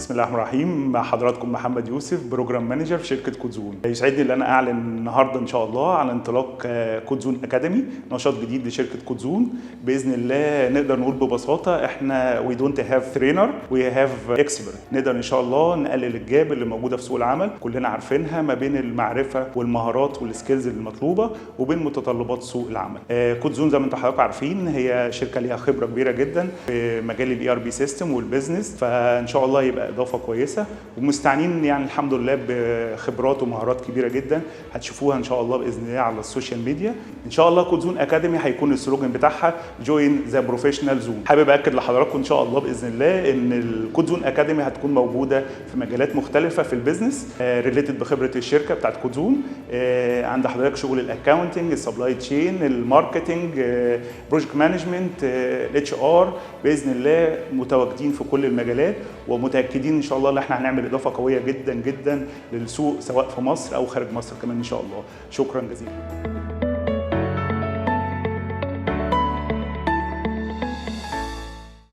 بسم الله الرحمن الرحيم. مع حضراتكم محمد يوسف، بروجرام مانجر في شركه كودزون. يسعدني ان انا اعلن النهارده ان شاء الله على انطلاق كودزون اكاديمي، نشاط جديد لشركه كودزون. باذن الله نقدر نقول ببساطه احنا وي دونت هاف ترينر، وي هاف اكسبرت. نقدر ان شاء الله نقلل الجاب اللي موجوده في سوق العمل كلنا عارفينها ما بين المعرفه والمهارات والسكيلز المطلوبه وبين متطلبات سوق العمل. كودزون زي ما انتم حضراتكم عارفين هي شركه ليها خبره كبيره جدا في مجال الاي ار بي سيستم والبزنس، فان شاء الله يبقى اضافه كويسه، ومستعنين يعني الحمد لله بخبرات ومهارات كبيره جدا هتشوفوها ان شاء الله باذن الله على السوشيال ميديا. ان شاء الله كودزون اكاديمي هيكون السلوجن بتاعها جوين ذا بروفيشنال زون. حابب اكد لحضراتكم ان شاء الله باذن الله ان الكودزون اكاديمي هتكون موجوده في مجالات مختلفه في البيزنس ريليتد بخبره الشركه بتاعت كودزون. عند حضرتك شغل الاكاونتنج، السبلاي تشين، الماركتنج، بروجكت مانجمنت، الاتش ار، باذن الله متواجدين في كل المجالات، ومتاكدين ان شاء الله ان احنا هنعمل اضافه قويه جدا جدا للسوق سواء في مصر او خارج مصر كمان ان شاء الله. شكرا جزيلا.